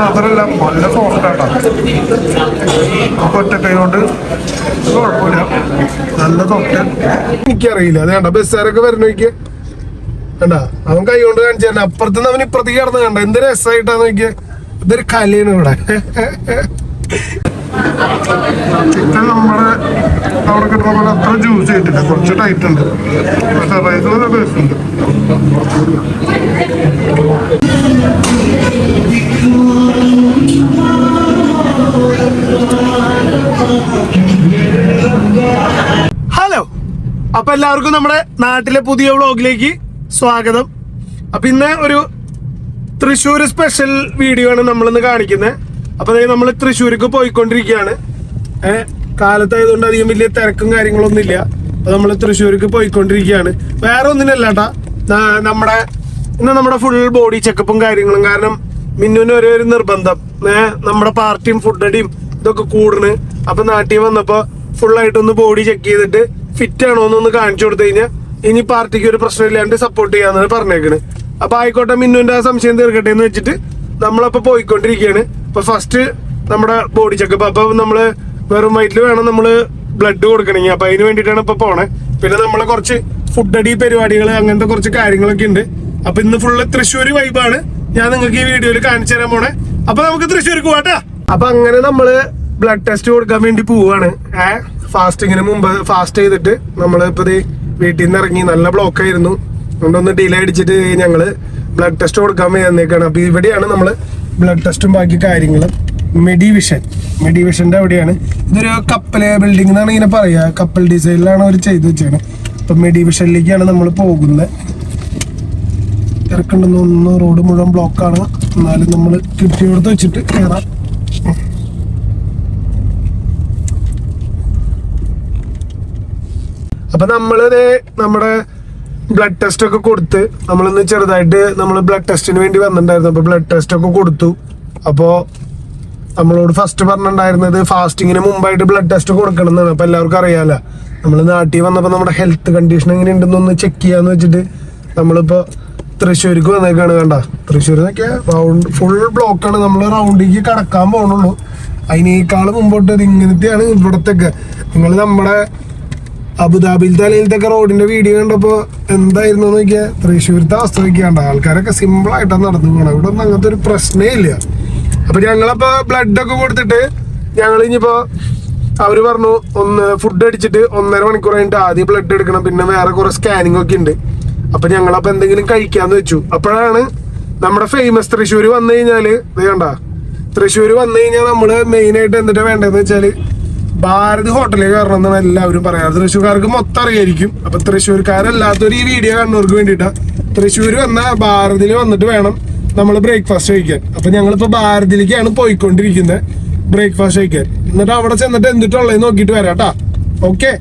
മാത്രല്ല നല്ല സോഫ്റ്റ് ആട്ടാ. അപ്പൊ ഒറ്റ കൈ കൊണ്ട് കുഴപ്പമില്ല, നല്ല സോഫ്റ്റ്. എനിക്കറിയില്ല, അത് കണ്ട ബസ്സുകാരൊക്കെ വരുന്നോക്ക് കണ്ട, അവൻ കൈ കൊണ്ട് കാണിച്ചു തന്നെ. അപ്പുറത്തുനിന്ന് അവൻ ഇപ്പുറത്തേക്ക് കിടന്ന് കണ്ട, എന്ത് രസമായിട്ടാന്ന് നോക്കിയ. ഇതൊരു കലയാണ് ഇവിടെ. ചിക്കൻ നമ്മുടെ അവിടെ കിട്ടുന്ന പോലെ അത്ര ജ്യൂസ് ആയിട്ടില്ല, കുറച്ച് ടൈറ്റ് ഉണ്ട്. പക്ഷെ റൈസ് നല്ല ടേസ്റ്റ് ഉണ്ട്. ഹലോ, അപ്പൊ എല്ലാവർക്കും നമ്മുടെ നാട്ടിലെ പുതിയ വ്ളോഗിലേക്ക് സ്വാഗതം. അപ്പൊ ഇന്ന് ഒരു തൃശ്ശൂർ സ്പെഷ്യൽ വീഡിയോ ആണ് നമ്മളിന്ന് കാണിക്കുന്നത്. അപ്പൊ നമ്മൾ തൃശ്ശൂർക്ക് പോയിക്കൊണ്ടിരിക്കുകയാണ്. കാലത്തായതുകൊണ്ട് അധികം വലിയ തിരക്കും കാര്യങ്ങളൊന്നും ഇല്ല. അപ്പൊ നമ്മൾ തൃശ്ശൂർക്ക് പോയിക്കൊണ്ടിരിക്കുകയാണ്. വേറെ ഒന്നിനല്ല കേട്ടാ, നമ്മുടെ ഫുൾ ബോഡി ചെക്കപ്പും കാര്യങ്ങളും. കാരണം മിന്നുവിന് ഒരു നിർബന്ധം, നമ്മുടെ പാർട്ടിയും ഫുഡടിയും ഇതൊക്കെ കൂടുന്നു. അപ്പൊ നാട്ടിൽ വന്നപ്പോ ഫുള്ളായിട്ടൊന്ന് ബോഡി ചെക്ക് ചെയ്തിട്ട് ഫിറ്റ് ആണോ എന്നൊന്ന് കാണിച്ചു കൊടുത്തു കഴിഞ്ഞാൽ ഇനി പാർട്ടിക്ക് ഒരു പ്രശ്നമില്ലാണ്ട് സപ്പോർട്ട് ചെയ്യാന്നാണ് പറഞ്ഞേക്കണ്. അപ്പൊ ആയിക്കോട്ടെ, മിന്നുവിന്റെ ആ സംശയം തീർക്കട്ടെ എന്ന് വെച്ചിട്ട് നമ്മളപ്പോ പോയിക്കൊണ്ടിരിക്കുകയാണ്. അപ്പൊ ഫസ്റ്റ് നമ്മുടെ ബോഡി ചെക്കപ്പ്. അപ്പൊ നമ്മള് വെറും വയറ്റിൽ വേണം നമ്മള് ബ്ലഡ് കൊടുക്കണമെങ്കിൽ. അപ്പൊ അതിന് വേണ്ടിയിട്ടാണ് ഇപ്പൊ പോണേ. പിന്നെ നമ്മളെ കുറച്ച് ഫുഡടി പരിപാടികൾ, അങ്ങനത്തെ കുറച്ച് കാര്യങ്ങളൊക്കെ ഉണ്ട്. അപ്പൊ ഇന്ന് ഫുള്ള് തൃശ്ശൂര് വൈബാണ്. ഞാൻ നിങ്ങൾക്ക് ഈ വീഡിയോയിൽ കാണിച്ചു തരാൻ പോണേ. അപ്പൊ നമുക്ക് തൃശ്ശൂർക്ക് പോവാട്ടാ. അപ്പൊ അങ്ങനെ നമ്മള് ബ്ലഡ് ടെസ്റ്റ് കൊടുക്കാൻ വേണ്ടി പോവാണ്. ഫാസ്റ്റിങ്ങിന് മുമ്പ് ഫാസ്റ്റ് ചെയ്തിട്ട് നമ്മള് ഇപ്പൊ വീട്ടിൽ നിന്ന് ഇറങ്ങി. നല്ല ബ്ലോക്ക് ആയിരുന്നു, അതുകൊണ്ടൊന്ന് ഡിലേ അടിച്ചിട്ട് ഞങ്ങള് ബ്ലഡ് ടെസ്റ്റ് കൊടുക്കാൻ വേണ്ടിയേക്കാണ്. അപ്പൊ ഇവിടെയാണ് നമ്മള് ബ്ലഡ് ടെസ്റ്റും ബാക്കി കാര്യങ്ങളും. മെഡിവിഷന്റെ അവിടെയാണ്. ഇതൊരു കപ്പൽ ബിൽഡിംഗ് എന്നാണ് ഇങ്ങനെ പറയാ. കപ്പൽ ഡിസൈനിലാണ് അവർ ചെയ്ത് വെച്ചാണ്. അപ്പൊ മെഡിവിഷനിലേക്കാണ് നമ്മൾ പോകുന്നത്. തിരക്കുണ്ടെന്ന് റോഡ് മുഴുവൻ ബ്ലോക്കാണ്. എന്നാലും നമ്മൾ കിട്ടിയോടത്ത് വെച്ചിട്ട് കയറാം. അപ്പൊ നമ്മളിത് നമ്മുടെ ബ്ലഡ് ടെസ്റ്റ് ഒക്കെ കൊടുത്ത്, നമ്മളിന്ന് ചെറുതായിട്ട് നമ്മൾ ബ്ലഡ് ടെസ്റ്റിന് വേണ്ടി വന്നിട്ടുണ്ടായിരുന്നു. അപ്പൊ ബ്ലഡ് ടെസ്റ്റ് ഒക്കെ കൊടുത്തു. അപ്പോ നമ്മളോട് ഫസ്റ്റ് പറഞ്ഞിട്ടുണ്ടായിരുന്നത് ഫാസ്റ്റിങ്ങിന് മുമ്പായിട്ട് ബ്ലഡ് ടെസ്റ്റ് കൊടുക്കണം എന്നാണ്. അപ്പൊ എല്ലാവർക്കും അറിയാലോ, നമ്മൾ നാട്ടിൽ വന്നപ്പോ നമ്മുടെ ഹെൽത്ത് കണ്ടീഷൻ എങ്ങനെ ഉണ്ടെന്നൊന്ന് ചെക്ക് ചെയ്യാന്ന് വെച്ചിട്ട് നമ്മളിപ്പോ തൃശ്ശൂർക്ക് വന്നേക്കാണ്. കണ്ട, തൃശ്ശൂരിന്നൊക്കെ റൗണ്ട് ഫുൾ ബ്ലോക്കാണ്. നമ്മൾ റൗണ്ടിലേക്ക് കടക്കാൻ പോകണുള്ളൂ. അതിനേക്കാൾ മുമ്പോട്ട് ഇങ്ങനത്തെയാണ് ഇവിടത്തൊക്കെ. നിങ്ങൾ നമ്മുടെ അബുദാബിയിലത്തെ അല്ലെങ്കിൽ റോഡിന്റെ വീഡിയോ കണ്ടപ്പോ എന്തായിരുന്നു നോക്കിയാൽ തൃശ്ശൂരത്തെ അവസ്ഥ നോക്കിയാണ്ട. ആൾക്കാരൊക്കെ സിമ്പിൾ ആയിട്ടാണ് നടന്നു പോകണം. ഇവിടെ ഒന്നും അങ്ങനത്തെ ഒരു പ്രശ്നേ ഇല്ല. അപ്പൊ ഞങ്ങളപ്പോ ബ്ലഡ് ഒക്കെ കൊടുത്തിട്ട് ഞങ്ങൾ ഇനിയിപ്പോ അവര് പറഞ്ഞു ഫുഡ് അടിച്ചിട്ട് 1.5 മണിക്കൂർ കഴിഞ്ഞിട്ട് ആദ്യം ബ്ലഡ് എടുക്കണം, പിന്നെ വേറെ കുറെ സ്കാനിങ് ഒക്കെ ഉണ്ട്. അപ്പൊ ഞങ്ങളപ്പോ എന്തെങ്കിലും കഴിക്കാന്ന് വെച്ചു. അപ്പോഴാണ് നമ്മുടെ ഫേമസ് തൃശ്ശൂര് വന്നു കഴിഞ്ഞാല് വേണ്ട, തൃശ്ശൂര് വന്നു കഴിഞ്ഞാൽ നമ്മള് മെയിൻ ആയിട്ട് എന്തിട്ടാ വേണ്ടതെന്ന് വെച്ചാല് ഭാരത് ഹോട്ടലിൽ കയറണം എന്നാണ് എല്ലാവരും പറയാറ്. തൃശ്ശൂർക്കാർക്ക് മൊത്തം അറിയായിരിക്കും. അപ്പൊ തൃശ്ശൂർക്കാരല്ലാത്തൊരു ഈ വീഡിയോ കാണുന്നവർക്ക് വേണ്ടിയിട്ടാ തൃശ്ശൂർ വന്ന ഭാരതിൽ വന്നിട്ട് വേണം നമ്മൾ ബ്രേക്ക്ഫാസ്റ്റ് കഴിക്കാൻ. അപ്പൊ ഞങ്ങളിപ്പോ ഭാരതിലേക്കാണ് പോയിക്കൊണ്ടിരിക്കുന്നത് ബ്രേക്ക്ഫാസ്റ്റ് കഴിക്കാൻ. എന്നിട്ട് അവിടെ ചെന്നിട്ട് എന്തിട്ടുള്ളത് നോക്കിയിട്ട് വരാം കേട്ടാ. ഓക്കെ,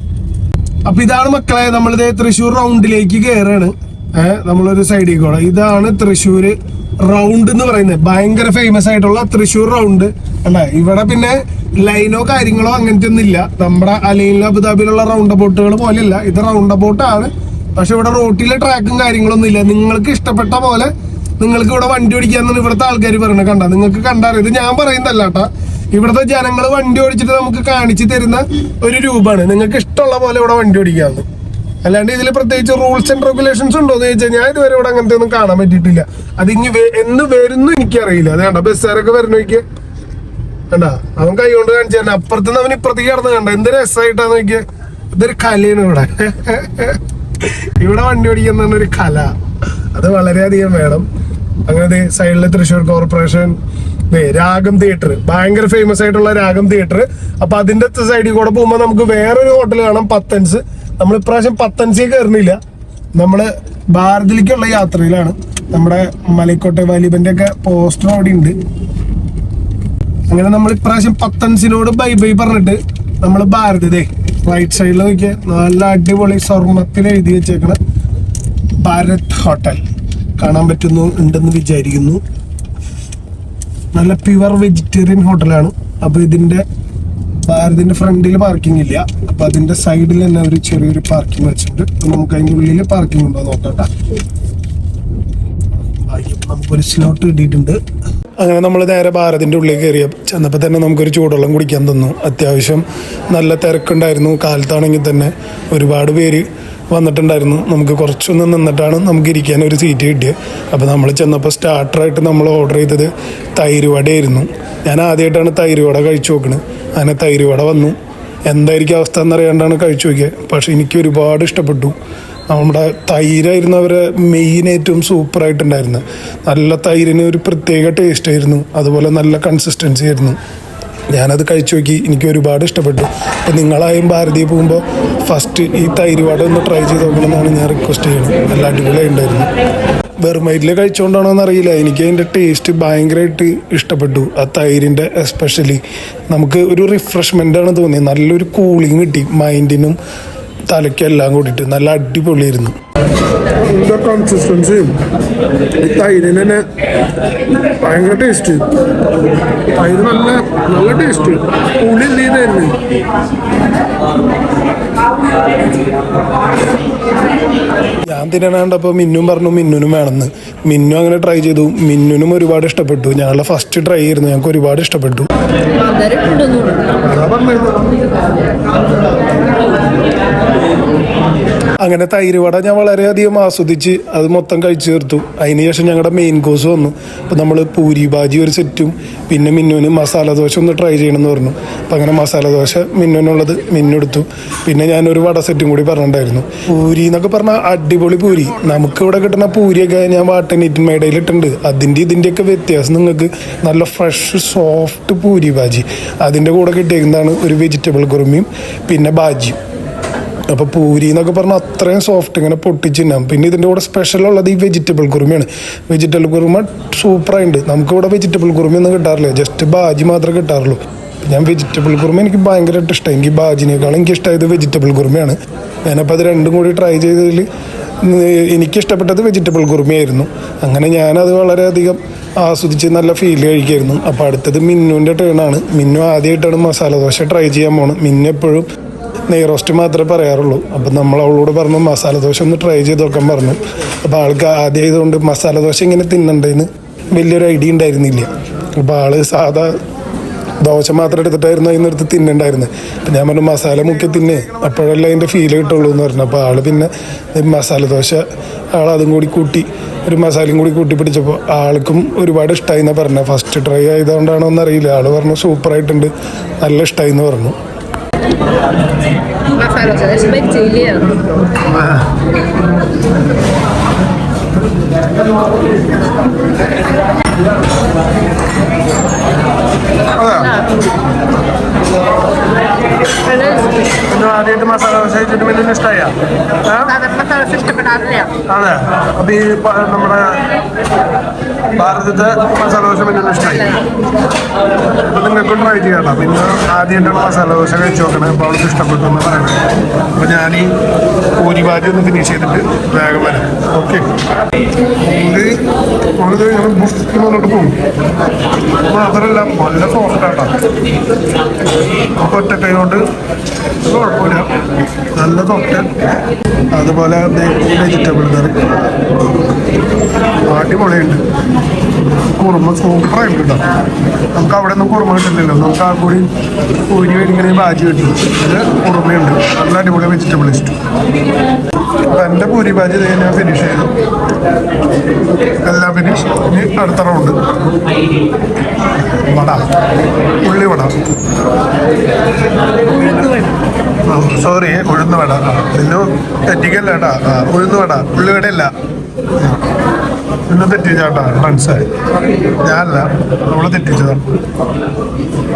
അപ്പൊ ഇതാണ് മക്കളെ, നമ്മളിത് തൃശ്ശൂർ റൗണ്ടിലേക്ക് കയറാണ്. നമ്മളൊരു സൈഡിൽ കൂടെ. ഇതാണ് തൃശ്ശൂര് റൗണ്ട് എന്ന് പറയുന്നത്. ഭയങ്കര ഫേമസ് ആയിട്ടുള്ള തൃശ്ശൂർ റൗണ്ട് അല്ലേ. ഇവിടെ പിന്നെ ലൈനോ കാര്യങ്ങളോ അങ്ങനത്തെ ഒന്നും ഇല്ല. നമ്മുടെ അലൈനിലും അബുദാബിയിലുള്ള റൗണ്ട് ബോട്ടുകൾ പോലെയല്ല, ഇത് റൗണ്ട് ബോട്ടാണ്. പക്ഷെ ഇവിടെ റോട്ടിലെ ട്രാക്കും കാര്യങ്ങളൊന്നും ഇല്ല. നിങ്ങൾക്ക് ഇഷ്ടപ്പെട്ട പോലെ നിങ്ങൾക്ക് ഇവിടെ വണ്ടി ഓടിക്കാന്നാണ് ഇവിടുത്തെ ആൾക്കാർ പറയുന്നത്. കണ്ട, നിങ്ങൾക്ക് കണ്ടറിയാം. ഇത് ഞാൻ പറയുന്നതല്ല കേട്ടാ, ഇവിടുത്തെ ജനങ്ങൾ വണ്ടി ഓടിച്ചിട്ട് നമുക്ക് കാണിച്ചു തരുന്ന ഒരു രൂപമാണ്. നിങ്ങൾക്ക് ഇഷ്ടമുള്ള പോലെ ഇവിടെ വണ്ടി ഓടിക്കാന്ന്. അല്ലാണ്ട് ഇതിൽ പ്രത്യേകിച്ച് റൂൾസ് ആൻഡ് റെഗുലേഷൻസ് ഉണ്ടോ എന്ന് ചോദിച്ചാൽ ഞാൻ ഇതുവരെ ഇവിടെ അങ്ങനത്തെ ഒന്നും കാണാൻ പറ്റിയിട്ടില്ല. അത് ഇനി എന്ന് വരുന്നു എനിക്കറിയില്ല. അത് കണ്ട, ബസ്സുകാരൊക്കെ വരുന്നോക്ക് കണ്ട, അവൻ കൈ കൊണ്ട് കാണിച്ചു തന്നെ. അപ്പുറത്തുനിന്ന് അവൻ ഇപ്പുറത്തേക്ക് കിടന്ന് കണ്ട, എന്ത് രസമായിട്ടാന്ന് നോക്കിയ. ഇതൊരു കലയാണ് ഇവിടെ. ഇവിടെ വണ്ടി ഓടിക്കുന്ന ഒരു കല, അത് വളരെയധികം വേണം. അങ്ങനെ സൈഡില് തൃശ്ശൂർ കോർപ്പറേഷൻ, രാഗം തിയേറ്റർ, ഭയങ്കര ഫേമസ് ആയിട്ടുള്ള രാഗം തിയേറ്റർ. അപ്പൊ അതിന്റെ സൈഡിൽ കൂടെ പോകുമ്പോ നമുക്ക് വേറൊരു ഹോട്ടൽ കാണാം, പത്തൻസ്. നമ്മൾ ഇപ്രാവശ്യം പത്തൻസിൽ കയറുന്നില്ല, നമ്മള് ഭാരതിലേക്കുള്ള യാത്രയിലാണ്. നമ്മുടെ മലക്കോട്ടെ വാലിബന്റെ ഒക്കെ പോസ്റ്റർ അവിടെ ഉണ്ട്. അങ്ങനെ നമ്മൾ ഇപ്രാവശ്യം പത്തൻസിനോട് ബൈ ബൈ പറഞ്ഞിട്ട് നമ്മൾ ഭാരതേ റൈറ്റ് സൈഡിൽ നോക്കിയാൽ നല്ല അടിപൊളി സ്വർണ്ണത്തിൽ എഴുതി വെച്ചേക്കണ ഭാരത് ഹോട്ടൽ. കാണാൻ ഉണ്ടെന്ന് വിചാരിക്കുന്നു. നല്ല പ്യുവർ വെജിറ്റേറിയൻ ഹോട്ടലാണ്. അപ്പോൾ ഇതിന്റെ ഭാരതിന്റെ ഫ്രണ്ടിൽ പാർക്കിംഗ് ഇല്ല. അപ്പൊ അതിന്റെ സൈഡിൽ തന്നെ ഒരു ചെറിയൊരു പാർക്കിംഗ് വെച്ചിട്ടുണ്ട്. നമുക്ക് അതിന്റെ ഉള്ളിൽ പാർക്കിംഗ് ഉണ്ടോ നോക്കട്ടെ. നമുക്കൊരു സ്ലോട്ട് കിട്ടിയിട്ടുണ്ട്. അങ്ങനെ നമ്മൾ നേരെ ഭാരതിൻ്റെ ഉള്ളിൽ കയറിയ ചെന്നപ്പോൾ തന്നെ നമുക്കൊരു ചൂടുവെള്ളം കുടിക്കാൻ തന്നു. അത്യാവശ്യം നല്ല തിരക്കുണ്ടായിരുന്നു. കാലത്താണെങ്കിൽ തന്നെ ഒരുപാട് പേര് വന്നിട്ടുണ്ടായിരുന്നു. നമുക്ക് കുറച്ചൊന്ന് നിന്നിട്ടാണ് നമുക്ക് ഇരിക്കാൻ ഒരു സീറ്റ് കിട്ടിയത്. അപ്പോൾ നമ്മൾ ചെന്നപ്പോൾ സ്റ്റാർട്ടറായിട്ട് നമ്മൾ ഓർഡർ ചെയ്തത് തൈര് വടയായിരുന്നു. ഞാൻ ആദ്യമായിട്ടാണ് തൈര് വട കഴിച്ചു നോക്കുന്നത്. അങ്ങനെ തൈര് വട വന്നു. എന്തായിരിക്കും അവസ്ഥ എന്നറിയാണ്ടാണ് കഴിച്ചു നോക്കിയത്. പക്ഷേ എനിക്ക് ഒരുപാട് ഇഷ്ടപ്പെട്ടു. നമ്മുടെ തൈരായിരുന്നു അവരെ മെയിൻ ഏറ്റവും സൂപ്പറായിട്ടുണ്ടായിരുന്നത്. നല്ല തൈരിന് ഒരു പ്രത്യേക ടേസ്റ്റ് ആയിരുന്നു. അതുപോലെ നല്ല കൺസിസ്റ്റൻസി ആയിരുന്നു. ഞാനത് കഴിച്ചു നോക്കി, എനിക്ക് ഒരുപാട് ഇഷ്ടപ്പെട്ടു. അപ്പോൾ നിങ്ങളായും ഭാരതി പോകുമ്പോൾ ഫസ്റ്റ് ഈ തൈര് വട ഒന്ന് ട്രൈ ചെയ്ത് നോക്കണമെന്നാണ് ഞാൻ റിക്വസ്റ്റ് ചെയ്യുന്നത്. നല്ല അടിപൊളിയായി ഉണ്ടായിരുന്നു. വെറും വയറ്റിൽ കഴിച്ചുകൊണ്ടാണോ എന്നറിയില്ല, എനിക്ക് അതിൻ്റെ ടേസ്റ്റ് ഭയങ്കരമായിട്ട് ഇഷ്ടപ്പെട്ടു. ആ തൈരിൻ്റെ എസ്പെഷ്യലി നമുക്ക് ഒരു റിഫ്രഷ്മെൻ്റാണ് തോന്നിയത്. നല്ലൊരു കൂളിംഗ് കിട്ടി മൈൻഡിനും തലയ്ക്കെല്ലാം കൂടിയിട്ട്. നല്ല അടിപൊളിയായിരുന്നു. എന്താ കൺസിസ്റ്റൻസിയും തൈരിന് തന്നെ ഭയങ്കര ടേസ്റ്റ്. തൈര് നല്ല നല്ല ടേസ്റ്റ്. പുളി ഇല്ലായിരുന്നു. ഞാൻ തിന്നണണ്ടപ്പോൾ മിന്നും പറഞ്ഞു മിന്നുനും വേണമെന്ന്. മിന്നു അങ്ങനെ ട്രൈ ചെയ്തു. മിന്നുനും ഒരുപാട് ഇഷ്ടപ്പെട്ടു. ഞങ്ങളുടെ ഫസ്റ്റ് ട്രൈ ആയിരുന്നു. ഞങ്ങൾക്ക് ഒരുപാട് ഇഷ്ടപ്പെട്ടു. അങ്ങനെ തൈര് വട ഞാൻ വളരെയധികം ആസ്വദിച്ച് അത് മൊത്തം കഴിച്ചു തീർത്തു. അതിനുശേഷം ഞങ്ങളുടെ മെയിൻ കോഴ്സ് വന്നു. അപ്പോൾ നമ്മൾ പൂരി ഭാജി ഒരു സെറ്റും പിന്നെ മിന്നുവിന് മസാല ദോശ ഒന്ന് ട്രൈ ചെയ്യണമെന്ന് പറഞ്ഞു. അപ്പം അങ്ങനെ മസാല ദോശ മിന്നുവിനുള്ളത് മിന്നെടുത്തു. പിന്നെ ഞാനൊരു വട സെറ്റും കൂടി പറഞ്ഞിട്ടുണ്ടായിരുന്നു. പൂരി എന്നൊക്കെ പറഞ്ഞാൽ അടിപൊളി പൂരി. നമുക്കിവിടെ കിട്ടുന്ന പൂരിയൊക്കെ ഞാൻ വാട്ടനീറ്റ് മേടയിലിട്ടുണ്ട്. ഇതിൻ്റെയൊക്കെ വ്യത്യാസം നിങ്ങൾക്ക് നല്ല ഫ്രഷ് സോഫ്റ്റ് പൂരി ഭാജി. അതിൻ്റെ കൂടെ കിട്ടിയേക്കുന്നതാണ് ഒരു വെജിറ്റബിൾ കുറുമിയും പിന്നെ ഭാജിയും. അപ്പോൾ പൂരി എന്നൊക്കെ പറഞ്ഞാൽ അത്രയും സോഫ്റ്റ്, ഇങ്ങനെ പൊട്ടിച്ചിന്നാം. പിന്നെ ഇതിൻ്റെ കൂടെ സ്പെഷ്യൽ ഉള്ളത് ഈ വെജിറ്റബിൾ കുറുമയാണ്. വെജിറ്റബിൾ കുറുമ സൂപ്പറായിട്ടുണ്ട്. നമുക്കിവിടെ വെജിറ്റബിൾ കുറുമയൊന്നും കിട്ടാറില്ല, ജസ്റ്റ് ഭാജി മാത്രമേ കിട്ടാറുള്ളൂ. ഞാൻ വെജിറ്റബിൾ കുറുമ എനിക്ക് ഭയങ്കരമായിട്ട് ഇഷ്ടമായി. എനിക്ക് ഭാജിനേക്കാളും എനിക്ക് ഇഷ്ടമായത് വെജിറ്റബിൾ കുറുമയാണ്. ഞാനപ്പോൾ അത് രണ്ടും കൂടി ട്രൈ ചെയ്തതിൽ എനിക്കിഷ്ടപ്പെട്ടത് വെജിറ്റബിൾ കുറുമയായിരുന്നു. അങ്ങനെ ഞാനത് വളരെയധികം ആസ്വദിച്ച് നല്ല ഫീൽ കഴിക്കായിരുന്നു. അപ്പോൾ അടുത്തത് മിന്നുവിൻ്റെ ടേണാണ്. മിന്നു ആദ്യമായിട്ടാണ് മസാല ദോശ ട്രൈ ചെയ്യാൻ പോകണം. മിന്നു എപ്പോഴും നെയ് റോസ്റ്റ് മാത്രമേ പറയാറുള്ളൂ. അപ്പം നമ്മൾ അവളോട് പറഞ്ഞു മസാല ദോശ ഒന്ന് ട്രൈ ചെയ്ത് നോക്കാൻ പറഞ്ഞു. അപ്പോൾ ആൾക്ക് ആദ്യം ആയതുകൊണ്ട് മസാല ദോശ ഇങ്ങനെ തിന്നണ്ടേന്ന് വലിയൊരു ഐഡിയ ഉണ്ടായിരുന്നില്ല. അപ്പോൾ ആൾ സാധാ ദോശ മാത്രം എടുത്തിട്ടായിരുന്നു അതിനടുത്ത് തിന്നണ്ടായിരുന്നത്. അപ്പം ഞാൻ പറഞ്ഞു മസാല മുക്കി തിന്നെ, അപ്പോഴല്ലേ അതിൻ്റെ ഫീൽ കിട്ടുള്ളൂ എന്ന് പറഞ്ഞു. അപ്പോൾ ആൾ പിന്നെ മസാല ദോശ അതും കൂടി കൂട്ടി ഒരു മസാലയും കൂടി കൂട്ടി പിടിച്ചപ്പോൾ ആൾക്കും ഒരുപാട് ഇഷ്ടമായി എന്നാണ് പറഞ്ഞത്. ഫസ്റ്റ് ട്രൈ ആയതുകൊണ്ടാണോ എന്നറിയില്ല. ആൾ പറഞ്ഞു സൂപ്പറായിട്ടുണ്ട്, നല്ല ഇഷ്ടമായി എന്ന് പറഞ്ഞു. Masa lo sabes speziale. ആദ്യമായിട്ട് മസാല ദോശ കഴിച്ചിട്ട് വലിയ ഇഷ്ടമായ? മസാല ദോശ ഇഷ്ടപ്പെടാറില്ല. അതെ. അപ്പൊ ഈ നമ്മുടെ ഭാരതത്തെ മസാല ദോശ വലിയ ഇഷ്ടമായി. അപ്പൊ നിങ്ങൾക്കും ട്രൈ ചെയ്യണം. പിന്നെ ആദ്യമായിട്ടാണ് മസാല ദോശ കഴിച്ചു നോക്കണേ. അപ്പോൾ അവൾക്ക് ഇഷ്ടപ്പെട്ടു എന്ന് പറയുന്നത്. അപ്പൊ ഞാൻ ഈ പൂരി ഭാജി ഒന്ന് ഫിനിഷ് ചെയ്തിട്ട് വേഗം വരാം. ഓക്കെ. പൂരി ഞങ്ങൾ ബുസ്റ്റ് മുന്നോട്ട് പോകും. മാത്രമല്ല നല്ല സോഫ്റ്റ് ആട്ടോ. നമുക്ക് ഒറ്റ കൈ കൊണ്ട് കുഴപ്പമില്ല, നല്ല സോഫ്റ്റ്. അതുപോലെ വെജിറ്റബിൾ കറി അടിപൊളിയുണ്ട്. കുറുമ സൂപ്പറായിട്ട് കേട്ടോ. നമുക്ക് അവിടെ ഒന്നും കുറുമ കിട്ടില്ലല്ലോ. നമുക്ക് ആ കൂടി പൂരി ഇങ്ങനെ ഭാജി കിട്ടും. ഇത് കുറുമയുണ്ട്. നല്ല അടിപൊളി വെജിറ്റബിൾ ഇഷ്ടം. അപ്പം എൻ്റെ പൂരി ഭാജി ഞാൻ ഫിനിഷ് ചെയ്തു. എല്ലാം ഫിനിഷ്. ഇനി അടുത്ത റൗണ്ട് വട, ഉള്ളി വട. സോറി, ഉഴുന്ന് വട. നിന്നെ തെറ്റിക്കല്ല കേട്ടാ. ഉഴുന്ന് വട, ഉള്ളിവടയല്ല. നിന്നെ തെറ്റിച്ചാട്ടാ, മനസ്സിലായി. ഞാനല്ല, നമ്മളെ തെറ്റിച്ചതാണ്.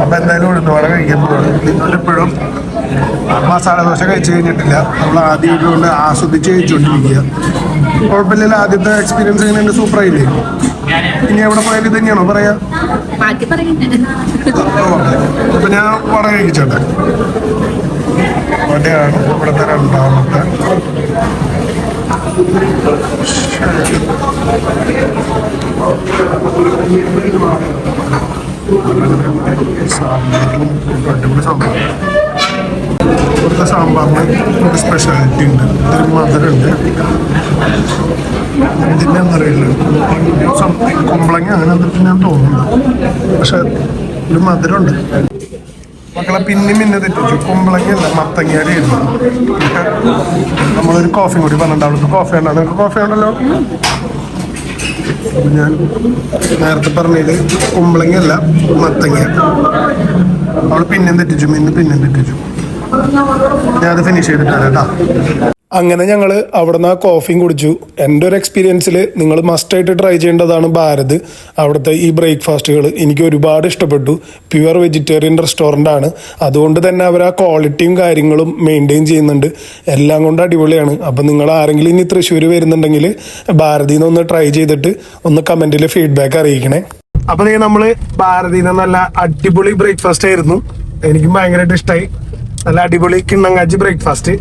അപ്പം എന്തായാലും ഉഴുന്ന് വട കഴിക്കാൻ പോവാണ്. നിന്നോട്ടിപ്പോഴും മസാല ദോശ കഴിച്ചു കഴിഞ്ഞിട്ടില്ല. നമ്മൾ ആദ്യം കൊണ്ട് ആസ്വദിച്ച് കഴിച്ചുകൊണ്ടിരിക്കുക. കുഴപ്പമില്ല. ആദ്യത്തെ എക്സ്പീരിയൻസ് എങ്ങനെയുണ്ട്? സൂപ്പറായില്ലേ? ഇനി എവിടെ പോയാലും ഇത് തന്നെയാണോ പറയാ? അപ്പൊ ഞാൻ വട കഴിച്ചോട്ടെ. വടയാണ് ഇവിടുത്തെ രണ്ടാമത്തെ ഇവിടുത്തെ സാമ്പാറിന് ഒരു സ്പെഷ്യാലിറ്റി ഉണ്ട്, ഇതൊരു മധുരമുണ്ട്. എന്തിനാന്നറിയില്ല, സംതിങ് കുമ്പളങ്ങ അങ്ങനെ എന്തൊക്കെ ഞാൻ തോന്നുന്നുണ്ട്, പക്ഷെ ഒരു മധുരമുണ്ട്. മക്കളെ പിന്നെ തെറ്റിച്ചു, കുമ്പളങ്ങയല്ല മത്തങ്ങയുടെ ആയിരുന്നു. നമ്മളൊരു കോഫി കൂടി പറഞ്ഞിട്ടുണ്ട്, അവൾക്ക് കോഫി ഉണ്ടോ? നിങ്ങൾക്ക് കോഫി ഉണ്ടല്ലോ. ഞാൻ നേരത്തെ പറഞ്ഞത് കുമ്പളങ്ങയല്ല മത്തങ്ങ. അവൾ പിന്നെയും തെറ്റിച്ചു, പിന്നെയും തെറ്റിച്ചു. ഞാൻ അത് ഫിനിഷ് ചെയ്തിട്ടാണ് കേട്ടോ. അങ്ങനെ ഞങ്ങൾ അവിടെ നിന്ന് ആ കോഫിയും കുടിച്ചു. എൻ്റെ ഒരു എക്സ്പീരിയൻസിൽ നിങ്ങൾ മസ്റ്റായിട്ട് ട്രൈ ചെയ്യേണ്ടതാണ് ഭാരത്. അവിടുത്തെ ഈ ബ്രേക്ക്ഫാസ്റ്റുകൾ എനിക്ക് ഒരുപാട് ഇഷ്ടപ്പെട്ടു. പ്യുവർ വെജിറ്റേറിയൻ റെസ്റ്റോറൻ്റ് ആണ്, അതുകൊണ്ട് തന്നെ അവർ ആ ക്വാളിറ്റിയും കാര്യങ്ങളും മെയിൻറ്റെയിൻ ചെയ്യുന്നുണ്ട്. എല്ലാം കൊണ്ട് അടിപൊളിയാണ്. അപ്പം നിങ്ങൾ ആരെങ്കിലും ഇനി തൃശ്ശൂർ വരുന്നുണ്ടെങ്കിൽ ഭാരതിയിൽ നിന്ന് ഒന്ന് ട്രൈ ചെയ്തിട്ട് ഒന്ന് കമൻറ്റിൽ ഫീഡ്ബാക്ക് അറിയിക്കണേ. അപ്പം നമ്മൾ ഭാരതിയിൽ നിന്ന് നല്ല അടിപൊളി ബ്രേക്ക്ഫാസ്റ്റ് ആയിരുന്നു, എനിക്കും ഭയങ്കരമായിട്ട് ഇഷ്ടമായി. നല്ല അടിപൊളി കിണ്ണങ്ങാച്ചി ബ്രേക്ക്ഫാസ്റ്റ്.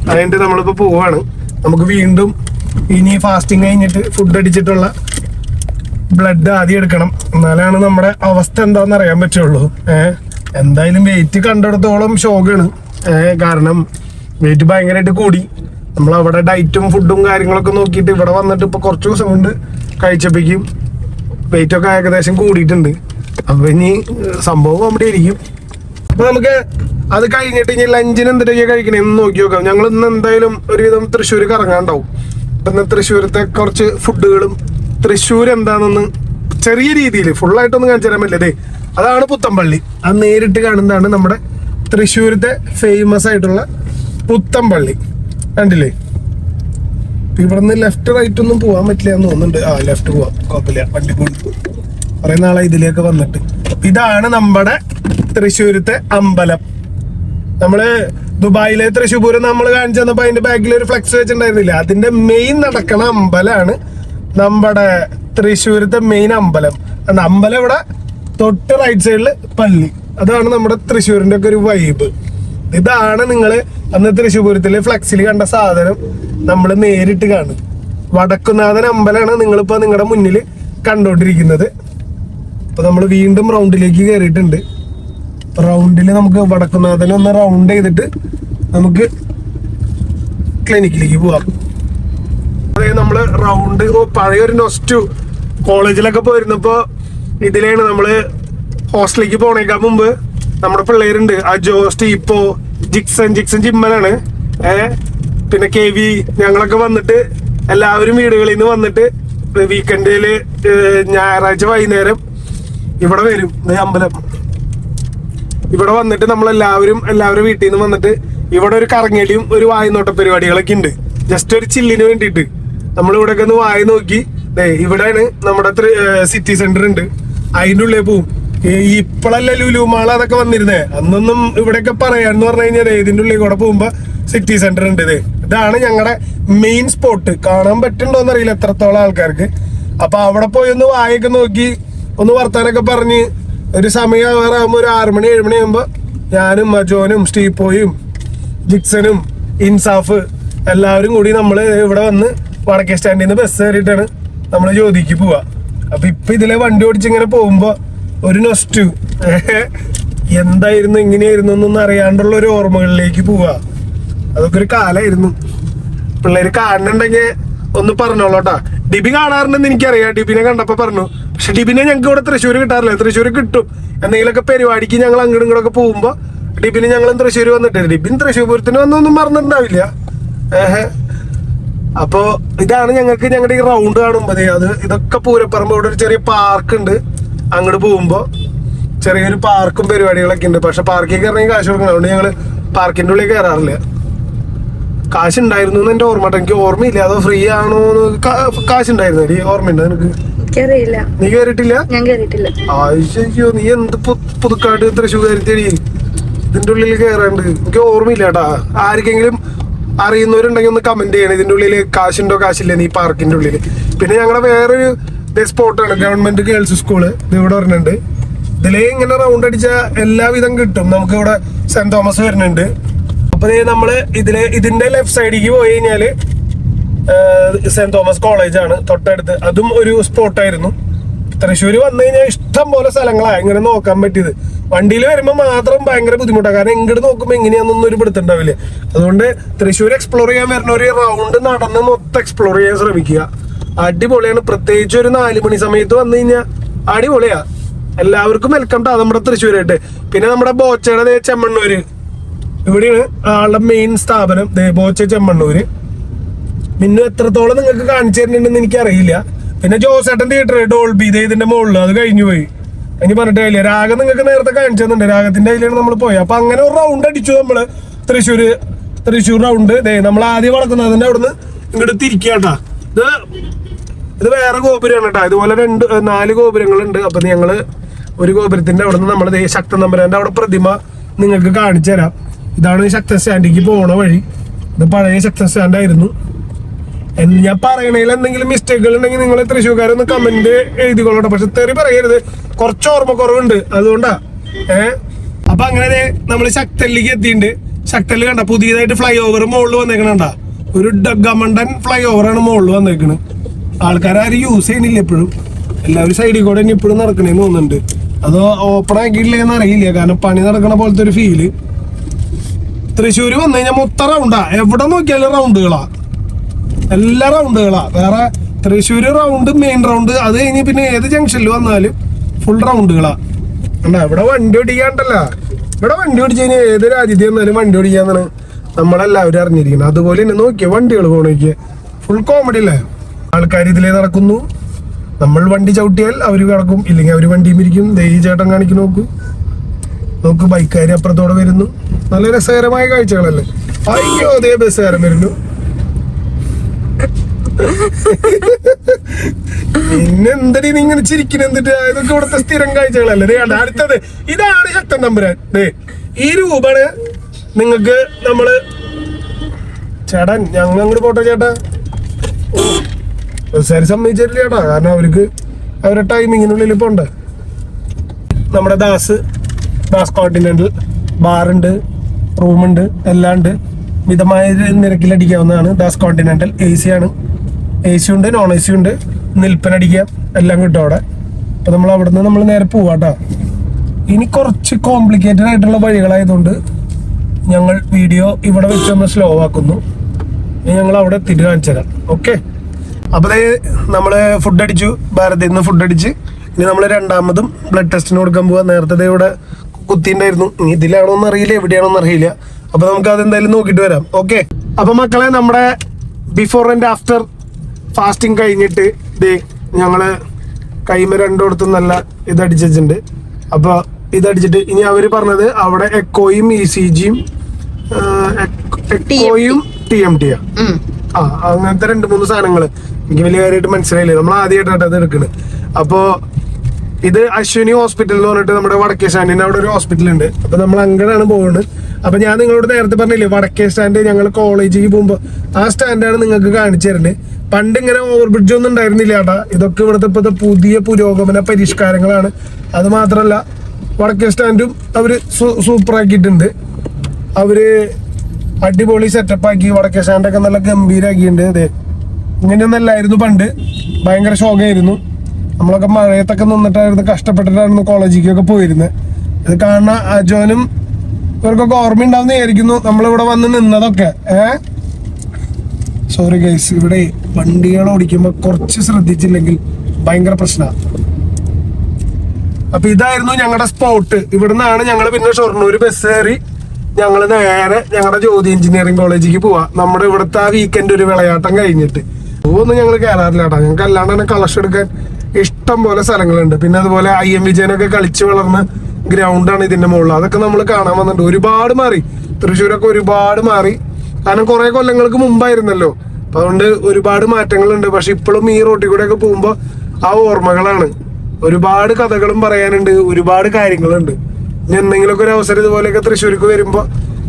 അതുകൊണ്ട് നമ്മളിപ്പോൾ പോവാണ്. നമുക്ക് വീണ്ടും ഇനി ഫാസ്റ്റിംഗ് കഴിഞ്ഞിട്ട് ഫുഡ് അടിച്ചിട്ടുള്ള ബ്ലഡ് ആദ്യം എടുക്കണം, എന്നാലാണ് നമ്മുടെ അവസ്ഥ എന്താണെന്ന് അറിയാൻ പറ്റുള്ളൂ. എന്തായാലും വെയിറ്റ് കണ്ടിടത്തോളം ഷോക്കാണ്. കാരണം വെയിറ്റ് ഭയങ്കരമായിട്ട് കൂടി. നമ്മളവിടെ ഡയറ്റും ഫുഡും കാര്യങ്ങളൊക്കെ നോക്കിയിട്ട് ഇവിടെ വന്നിട്ട് ഇപ്പോൾ കുറച്ച് ദിവസം കൊണ്ട് കഴിച്ചപ്പോഴേക്കും വെയിറ്റൊക്കെ ഏകദേശം കൂടിയിട്ടുണ്ട്. അപ്പം ഇനി സംഭവം അവിടെ ഇരിക്കും. അപ്പൊ നമുക്ക് അത് കഴിഞ്ഞിട്ട് ഇനി ലഞ്ചിന് എന്തൊക്കെയാ കഴിക്കണേ എന്ന് നോക്കി നോക്കാം. ഞങ്ങൾ ഇന്ന് എന്തായാലും ഒരുവിധം തൃശ്ശൂർ കറങ്ങാണ്ടാവും. അപ്പൊ ഇന്ന് തൃശ്ശൂരത്തെ കുറച്ച് ഫുഡുകളും തൃശ്ശൂർ എന്താണെന്ന് ചെറിയ രീതിയിൽ ഫുള്ളായിട്ടൊന്നും കാണിച്ചു തരാൻ പറ്റില്ലേ. അതാണ് പുത്തമ്പള്ളി. അത് നേരിട്ട് കാണുന്നതാണ് നമ്മുടെ തൃശ്ശൂരത്തെ ഫേമസ് ആയിട്ടുള്ള പുത്തമ്പള്ളി. കണ്ടില്ലേ? ഇവിടുന്ന് ലെഫ്റ്റ് റൈറ്റ് ഒന്നും പോകാൻ പറ്റില്ല എന്ന് തോന്നുന്നുണ്ട്. ലെഫ്റ്റ് പോവാം, കുഴപ്പമില്ല, വണ്ടി പോയി. കുറെ നാളെ ഇതിലേക്ക് വന്നിട്ട്. ഇതാണ് നമ്മുടെ തൃശ്ശൂരത്തെ അമ്പലം. നമ്മള് ദുബായിലെ തൃശ്ശൂർ പൂരം നമ്മൾ കാണിച്ചു തന്നപ്പോ അതിന്റെ ബാക്കിൽ ഒരു ഫ്ലെക്സ് വെച്ചിട്ടുണ്ടായിരുന്നില്ല, അതിന്റെ മെയിൻ നടക്കണ അമ്പലമാണ് നമ്മുടെ തൃശ്ശൂരത്തെ മെയിൻ അമ്പലം. അമ്പലം ഇവിടെ തൊട്ട് റൈറ്റ് സൈഡില് പള്ളി. അതാണ് നമ്മുടെ തൃശ്ശൂരിന്റെ ഒക്കെ ഒരു വൈബ്. ഇതാണ് നിങ്ങള് അന്ന് തൃശ്ശൂർ പൂരത്തില് ഫ്ലെക്സിൽ കണ്ട സാധനം നമ്മൾ നേരിട്ട് കാണും. വടക്കുന്നാഥൻ അമ്പലമാണ് നിങ്ങളിപ്പോ നിങ്ങളുടെ മുന്നിൽ കണ്ടോണ്ടിരിക്കുന്നത്. അപ്പൊ നമ്മൾ വീണ്ടും റൗണ്ടിലേക്ക് കയറിയിട്ടുണ്ട്. റൗണ്ടിൽ നമുക്ക് വടക്കുന്നാഥനെ ഒന്ന് റൗണ്ട് ചെയ്തിട്ട് നമുക്ക് ക്ലിനിക്കിലേക്ക് പോവാം. അതായത് നമ്മള് റൗണ്ട് പഴയൊരു നൊസ്റ്റു കോളേജിലൊക്കെ പോയിരുന്നപ്പോ ഇതിലാണ് നമ്മള് ഹോസ്റ്റലിലേക്ക് പോണേക്കാൻ മുമ്പ് നമ്മുടെ പിള്ളേരുണ്ട്, അജോ, സ്റ്റീപ്പോ, ജിക്സൺ ജിമ്മനാണ്, പിന്നെ KV, ഞങ്ങളൊക്കെ വന്നിട്ട് എല്ലാവരും വീടുകളിൽ നിന്ന് വന്നിട്ട് വീക്കെൻഡില് ഞായറാഴ്ച വൈകുന്നേരം ഇവിടെ വരും. അമ്പലം ഇവിടെ വന്നിട്ട് നമ്മളെല്ലാവരും വീട്ടിൽ നിന്ന് വന്നിട്ട് ഇവിടെ ഒരു കറങ്ങലിയും ഒരു വായുനോട്ട പരിപാടികളൊക്കെ ഉണ്ട്. ജസ്റ്റ് ഒരു ചില്ലിന് വേണ്ടിയിട്ട് നമ്മളിവിടെയൊക്കെ ഒന്ന് വായി നോക്കി. ഇവിടെയാണ് നമ്മുടെ സിറ്റി സെന്റർ ഉണ്ട്, അതിൻ്റെ ഉള്ളിൽ പോവും. ഇപ്പോഴല്ല ലുലു മാൾ അതൊക്കെ വന്നിരുന്നേ, അന്നൊന്നും ഇവിടെയൊക്കെ പറയാന്ന് പറഞ്ഞു കഴിഞ്ഞാൽ ഇതിൻ്റെ ഉള്ളിൽ കൂടെ പോകുമ്പോ സിറ്റി സെന്റർ ഉണ്ട്. ഇതാണ് ഞങ്ങളുടെ മെയിൻ സ്പോട്ട്. കാണാൻ പറ്റുന്നുണ്ടോന്ന് അറിയില്ല എത്രത്തോളം ആൾക്കാർക്ക്. അപ്പൊ അവിടെ പോയി ഒന്ന് വായൊക്കെ നോക്കി ഒന്ന് വർത്താനൊക്കെ പറഞ്ഞ് ഒരു സമയം ആകുമ്പോ ഒരു 6 മണി 7 മണി ആകുമ്പോ ഞാനും അജോനും സ്റ്റീപ്പോയും ജിക്സനും ഇൻസാഫ് എല്ലാവരും കൂടി നമ്മള് ഇവിടെ വന്ന് വടക്കേ സ്റ്റാൻഡിൽ നിന്ന് ബസ് കയറിയിട്ടാണ് നമ്മള് ജ്യോതിക്ക് പോവാ. അപ്പൊ ഇപ്പൊ ഇതിലെ വണ്ടി ഓടിച്ചിങ്ങനെ പോകുമ്പോ ഒരു നൊസ്റ്റു എന്തായിരുന്നു എങ്ങനെയായിരുന്നു എന്നൊന്നും അറിയാണ്ടുള്ള ഒരു ഓർമ്മകളിലേക്ക് പോവാ. അതൊക്കെ ഒരു കാലായിരുന്നു. പിള്ളേര് കാണുന്നുണ്ടെങ്കിൽ ഒന്ന് പറഞ്ഞോളൂട്ടാ. ഡിബി കാണാറുണ്ടെന്ന് എനിക്കറിയാം, ഡിബിനെ കണ്ടപ്പോ പറഞ്ഞു. പക്ഷെ ഡിബിനെ ഞങ്ങൾക്ക് ഇവിടെ തൃശ്ശൂർ കിട്ടാറില്ല. തൃശ്ശൂർ കിട്ടും എന്തെങ്കിലുമൊക്കെ പരിപാടിക്ക് ഞങ്ങൾ അങ്ങോട്ടും ഇങ്ങോട്ടൊക്കെ പോകുമ്പോ ഡിബിന് ഞങ്ങളും തൃശ്ശൂർ വന്നിട്ട് ഡിബിൻ തൃശ്ശൂർ പൂരത്തിന് വന്നൊന്നും പറഞ്ഞിട്ടുണ്ടാവില്ല. അപ്പോ ഇതാണ് ഞങ്ങളുടെ ഈ റൗണ്ട് കാണുമ്പോ ഇതൊക്കെ പൂരപ്പറമ്പ്. ഇവിടെ ഒരു ചെറിയ പാർക്ക് ഉണ്ട്, അങ്ങോട്ട് പോകുമ്പോ ചെറിയൊരു പാർക്കും പരിപാടികളൊക്കെ ഉണ്ട്. പക്ഷെ പാർക്കിൽ കയറണമെങ്കിൽ കാശ് കൊടുക്കണം, അതുകൊണ്ട് ഞങ്ങള് പാർക്കിന്റെ ഉള്ളിൽ കയറാറില്ല. കാശ് ഉണ്ടായിരുന്നു എന്ന് എന്റെ ഓർമ്മ, എനിക്ക് ഓർമ്മയില്ല അതോ ഫ്രീ ആണോ. കാശ് ഉണ്ടായിരുന്നു, ഓർമ്മയുണ്ടോ നിനക്ക്? നീ കയറിയിട്ടില്ല? അയ്യോ, നീ എന്ത് പുതുക്കാട് തൃശ്ശൂർക്കാരി ഇതിന്റെ ഉള്ളിൽ കയറാണ്ട്? എനിക്ക് ഓർമ്മയില്ല കേട്ടാ. ആർക്കെങ്കിലും അറിയുന്നവരുണ്ടെങ്കിൽ ഒന്ന് കമന്റ് ചെയ്യണം, ഇതിന്റെ ഉള്ളിൽ കാശുണ്ടോ കാശില്ല നീ പാർക്കിന്റെ ഉള്ളിൽ. പിന്നെ ഞങ്ങളുടെ വേറൊരു സ്പോട്ടാണ് ഗവൺമെന്റ് ഗേൾസ് സ്കൂള്, ഇത് ഇവിടെ വരുന്നുണ്ട്. ഇതിലേ ഇങ്ങനെ റൗണ്ട് അടിച്ച എല്ലാവിധം കിട്ടും. നമുക്ക് ഇവിടെ സെന്റ് തോമസ് വരുന്നുണ്ട്. അപ്പൊ നമ്മള് ഇതിന്റെ ലെഫ്റ്റ് സൈഡിലേക്ക് പോയി കഴിഞ്ഞാല് സെന്റ് തോമസ് കോളേജാണ് തൊട്ടടുത്ത്. അതും ഒരു സ്പോട്ടായിരുന്നു. തൃശ്ശൂർ വന്നു കഴിഞ്ഞാൽ ഇഷ്ടം പോലെ സ്ഥലങ്ങളാണ് ഇങ്ങനെ നോക്കാൻ പറ്റിയത്. വണ്ടിയിൽ വരുമ്പോൾ മാത്രം ഭയങ്കര ബുദ്ധിമുട്ടാണ്, കാരണം ഇങ്ങോട്ട് നോക്കുമ്പോൾ എങ്ങനെയാണെന്നൊന്നും ഒരു പിടുത്തുണ്ടാവില്ല. അതുകൊണ്ട് തൃശ്ശൂർ എക്സ്പ്ലോർ ചെയ്യാൻ വരുന്ന ഒരു റൗണ്ട് നടന്ന് മൊത്തം എക്സ്പ്ലോർ ചെയ്യാൻ ശ്രമിക്കുക. അടിപൊളിയാണ്. പ്രത്യേകിച്ച് ഒരു 4 മണി സമയത്ത് വന്നു കഴിഞ്ഞാൽ അടിപൊളിയാ. എല്ലാവർക്കും വെൽക്കം ടാ നമ്മുടെ തൃശ്ശൂരായിട്ട്. പിന്നെ നമ്മുടെ ബോച്ചയുടെ ചെമ്മണ്ണൂര്, ഇവിടെയാണ് ആളുടെ മെയിൻ സ്ഥാപനം. ബോച്ച ചെമ്മണ്ണൂര്. മിന്നു എത്രത്തോളം നിങ്ങൾക്ക് കാണിച്ചു തരുന്നുണ്ടെന്ന് എനിക്കറിയില്ല. പിന്നെ ജോസേട്ടൻ തിയേറ്റർ ഡോൾബി ഇതിന്റെ മുകളിൽ, അത് കഴിഞ്ഞു പോയി. ഇനി പറഞ്ഞിട്ട് കാര്യമില്ല. രാഗം നിങ്ങൾക്ക് നേരത്തെ കാണിച്ചു തന്നിട്ടുണ്ട്, രാഗത്തിന്റെ അതിലാണ് നമ്മൾ പോയത്. അപ്പൊ അങ്ങനെ ഒരു റൗണ്ട് അടിച്ചു നമ്മള് തൃശ്ശൂർ റൗണ്ട്. നമ്മൾ ആദ്യം വളക്കുന്നതിന്റെ അവിടുന്ന് ഇങ്ങോട്ട് തിരിക്കാട്ടാ. ഇത് വേറെ ഗോപുരമാണ് കേട്ടോ. ഇതുപോലെ 4 ഗോപുരങ്ങളുണ്ട്. അപ്പൊ ഞങ്ങള് ഒരു ഗോപുരത്തിന്റെ അവിടെ നിന്ന് നമ്മൾ ശക്തൻ തമ്പുരാന്റെ അവിടെ പ്രതിമ നിങ്ങൾക്ക് കാണിച്ചു തരാം. ഇതാണ് ശക്തൻ സ്റ്റാൻഡിലേക്ക് പോണ വഴി. ഇത് പഴയ ശക്തൻ സ്റ്റാൻഡായിരുന്നു. ഞാൻ പറയണതിൽ എന്തെങ്കിലും മിസ്റ്റേക്കുകൾ ഉണ്ടെങ്കിൽ നിങ്ങൾ തൃശ്ശൂർക്കാരൊന്ന് കമന്റ് എഴുതിക്കൊള്ളട്ടെ. പക്ഷെ തെറി പറയരുത്, കുറച്ച് ഓർമ്മക്കുറവുണ്ട്, അതുകൊണ്ടാ. അപ്പൊ അങ്ങനെ നമ്മള് ശക്തലിലേക്ക് എത്തിയിട്ടുണ്ട്. ശക്തല് കണ്ട പുതിയതായിട്ട് ഫ്ലൈ ഓവർ മുകളിൽ വന്നേക്കണണ്ട. ഒരു ഗമണ്ടൻ ഫ്ലൈ ഓവറാണ് മുകളിൽ വന്നേക്കണത്. ആൾക്കാരും യൂസ് ചെയ്യണില്ല ഇപ്പോഴും. എല്ലാവരും സൈഡിൽ കൂടെ തന്നെ ഇപ്പോഴും നടക്കണേന്ന് തോന്നുന്നുണ്ട്. അതോ ഓപ്പൺ ആക്കിയിട്ടില്ലെന്ന് അറിയില്ല, കാരണം പണി നടക്കണ പോലത്തെ ഒരു ഫീല്. തൃശ്ശൂര് വന്നു കഴിഞ്ഞാൽ മൊത്തം റൗണ്ടാ. എവിടെ നോക്കിയാലും റൗണ്ടുകളാ, എല്ലാ റൗണ്ടുകളാ. വേറെ തൃശ്ശൂര് റൗണ്ട്, മെയിൻ റൗണ്ട്, അത് കഴിഞ്ഞ് പിന്നെ ഏത് ജംഗ്ഷനിൽ വന്നാലും ഫുൾ റൗണ്ടുകളാ. കണ്ടാ ഇവിടെ വണ്ടി ഓടിക്കാണ്ടല്ല. ഇവിടെ വണ്ടി ഓടിച്ചു കഴിഞ്ഞാൽ ഏത് രാജ്യത്ത് വന്നാലും വണ്ടി ഓടിക്കാന്നാണ് നമ്മളെല്ലാവരും അറിഞ്ഞിരിക്കുന്നത്. അതുപോലെ തന്നെ നോക്കിയ വണ്ടികൾ പോണോക്കിയ ഫുൾ കോമഡി അല്ലേ. ആൾക്കാർ ഇതിലേ നടക്കുന്നു. നമ്മൾ വണ്ടി ചവിട്ടിയാൽ അവര് കിടക്കും, ഇല്ലെങ്കിൽ അവര് വണ്ടിയും ഇരിക്കും. ഈ ചേട്ടൻ കാണിക്കും, നോക്ക് ബൈക്കാര് അപ്പുറത്തോടെ വരുന്നു. നല്ല രസകരമായ കാഴ്ചകളല്ലേ. അയ്യോ അതേ ബസ്സുകാരൻ വരുന്നു. പിന്നെന്തടി നിങ്ങൾ ചിരിക്കുന്ന എന്തിട്ട്? ഇതൊക്കെ ഇവിടുത്തെ സ്ഥിരം കാഴ്ചകളല്ലേ. അടുത്തത് ഇതാണ് ശക്തൻ തമ്പുരാൻ. ഈ രൂപമാണ് നിങ്ങൾക്ക് നമ്മള് ചേട്ടൻ ഞങ്ങൾ അങ്ങോട്ട് പോട്ടെ ചേട്ടാ. ബസ്സുകാർ സമ്മതിച്ചിട്ടില്ല ചേട്ടാ, കാരണം അവർക്ക് അവരുടെ ടൈമിങ്ങിനുള്ളിൽ പോണ്ടേ. നമ്മുടെ ദാസ് കോണ്ടിനെന്റൽ ബാറുണ്ട്, റൂമുണ്ട്, എല്ലാം ഉണ്ട്. മിതമായ നിരക്കിൽ അടിക്കാവുന്നതാണ് ദാസ് കോണ്ടിനെന്റൽ. AC ആണ്. AC ഉണ്ട്, നോൺ AC ഉണ്ട്, നിൽപ്പനടിക്കാം, എല്ലാം കിട്ടും അവിടെ. അപ്പൊ നമ്മൾ അവിടെ നിന്ന് നമ്മൾ നേരെ പോവാട്ടോ. ഇനി കുറച്ച് കോംപ്ലിക്കേറ്റഡ് ആയിട്ടുള്ള വഴികളായതുകൊണ്ട് ഞങ്ങൾ വീഡിയോ ഇവിടെ വെച്ച് നമ്മൾ സ്ലോ ആക്കുന്നു. ഞങ്ങൾ അവിടെ എത്തിയിട്ട് കാണിച്ചു തരാം. ഓക്കെ. അപ്പൊ നമ്മള് ഫുഡ് അടിച്ചു, ഭാരതിൽ നിന്ന് ഫുഡ് അടിച്ച് ഇനി നമ്മൾ രണ്ടാമതും ബ്ലഡ് ടെസ്റ്റിന് കൊടുക്കാൻ പോവാ. നേരത്തെ ഇവിടെ കുത്തിണ്ടായിരുന്നു. ഇനി ഇതിലാണോന്ന് അറിയില്ല, എവിടെയാണോന്ന് അറിയില്ല. അപ്പൊ നമുക്ക് അത് എന്തായാലും നോക്കിട്ട് വരാം. ഓക്കെ. അപ്പൊ മക്കളെ, നമ്മുടെ ബിഫോർ ആൻഡ് ആഫ്റ്റർ ഫാസ്റ്റിംഗ് കഴിഞ്ഞിട്ട് ഞങ്ങള് കൈമ രണ്ടിടത്തും നല്ല ഇതടിച്ചിട്ടുണ്ട്. അപ്പൊ ഇതടിച്ചിട്ട് ഇനി അവര് പറഞ്ഞത് അവിടെ എക്കോയും ECGയും എക്കോയും TMT അങ്ങനത്തെ 2-3 സാധനങ്ങള് എനിക്ക് വലിയ കാര്യമായിട്ട് മനസ്സിലായില്ലേ. നമ്മൾ ആദ്യമായിട്ടാണ് അത് എടുക്കുന്നത്. അപ്പോ ഇത് അശ്വിനി ഹോസ്പിറ്റൽ എന്ന് പറഞ്ഞിട്ട് നമ്മുടെ വടക്കേ സ്റ്റാൻഡിന്റെ അവിടെ ഒരു ഹോസ്പിറ്റൽ ഉണ്ട്. അപ്പൊ നമ്മൾ അങ്ങനെയാണ് പോകുന്നത്. അപ്പൊ ഞാൻ നിങ്ങളോട് നേരത്തെ പറഞ്ഞില്ലേ, വടക്കേ സ്റ്റാൻഡ് ഞങ്ങൾ കോളേജിലേക്ക് പോകുമ്പോ ആ സ്റ്റാൻഡാണ് നിങ്ങൾക്ക് കാണിച്ചു തരുന്നത്. പണ്ട് ഇങ്ങനെ ഓവർ ബ്രിഡ്ജ് ഒന്നും ഉണ്ടായിരുന്നില്ല ചേട്ടാ. ഇതൊക്കെ ഇവിടുത്തെ പുതിയ പുരോഗമന പരിഷ്കാരങ്ങളാണ്. അത് മാത്രല്ല വടക്കേ സ്റ്റാൻഡും അവര് സൂപ്പറാക്കിയിട്ടുണ്ട്. അവര് അടിപൊളി സെറ്റപ്പ് ആക്കി. വടക്കേ സ്റ്റാൻഡൊക്കെ നല്ല ഗംഭീരാക്കിയിട്ടുണ്ട്. അതെ, ഇങ്ങനെയൊന്നല്ലായിരുന്നു പണ്ട്. ഭയങ്കര ശോകമായിരുന്നു. നമ്മളൊക്കെ മഴയത്തൊക്കെ നിന്നിട്ടായിരുന്നു, കഷ്ടപ്പെട്ടിട്ടായിരുന്നു കോളേജിലേക്കൊക്കെ പോയിരുന്നത്. ഇത് കാണുന്ന അജോനും ഇവർക്കൊക്കെ ഓർമ്മ ഉണ്ടാവുന്ന വിചാരിക്കുന്നു നമ്മളിവിടെ വന്ന് നിന്നതൊക്കെ. സോറി ഗൈസ്, ഇവിടെ വണ്ടികൾ ഓടിക്കുമ്പോൾ കുറച്ച് ശ്രദ്ധിച്ചില്ലെങ്കിൽ ഭയങ്കര പ്രശ്നമാണ്. അപ്പൊ ഇതായിരുന്നു ഞങ്ങളുടെ സ്പോട്ട്. ഇവിടുന്നാണ് ഞങ്ങൾ പിന്നെ ഷൊർണൂർ ബസ് കയറി ഞങ്ങൾ നേരെ ഞങ്ങളുടെ ജ്യോതി എഞ്ചിനീയറിംഗ് കോളേജിലേക്ക് പോവാ. നമ്മുടെ ഇവിടുത്തെ ആ വീക്കെൻഡ് ഒരു വിളയാട്ടം കഴിഞ്ഞിട്ട് ഒന്നും ഞങ്ങൾ കയറാറില്ല കേട്ടോ. ഞങ്ങൾക്ക് അല്ലാണ്ട് തന്നെ കളക്ഷൻ എടുക്കാൻ ഇഷ്ടം പോലെ സ്ഥലങ്ങളുണ്ട്. പിന്നെ അതുപോലെ IM വിജയനൊക്കെ കളിച്ച് വളർന്ന ഗ്രൗണ്ടാണ് ഇതിന്റെ മുകളിൽ. അതൊക്കെ നമ്മൾ കാണാൻ വന്നിട്ടുണ്ട്. ഒരുപാട് മാറി, തൃശ്ശൂരൊക്കെ ഒരുപാട് മാറി. കാരണം കുറെ കൊല്ലങ്ങൾക്ക് മുമ്പായിരുന്നല്ലോ. അപ്പൊ അതുകൊണ്ട് ഒരുപാട് മാറ്റങ്ങളുണ്ട്. പക്ഷെ ഇപ്പോഴും ഈ റോട്ടിൽ കൂടെ ഒക്കെ പോകുമ്പോ ആ ഓർമ്മകളാണ്. ഒരുപാട് കഥകളും പറയാനുണ്ട്, ഒരുപാട് കാര്യങ്ങളുണ്ട്. ഇനി എന്തെങ്കിലുമൊക്കെ ഒരു അവസരം ഇതുപോലെയൊക്കെ തൃശ്ശൂർക്ക് വരുമ്പോ,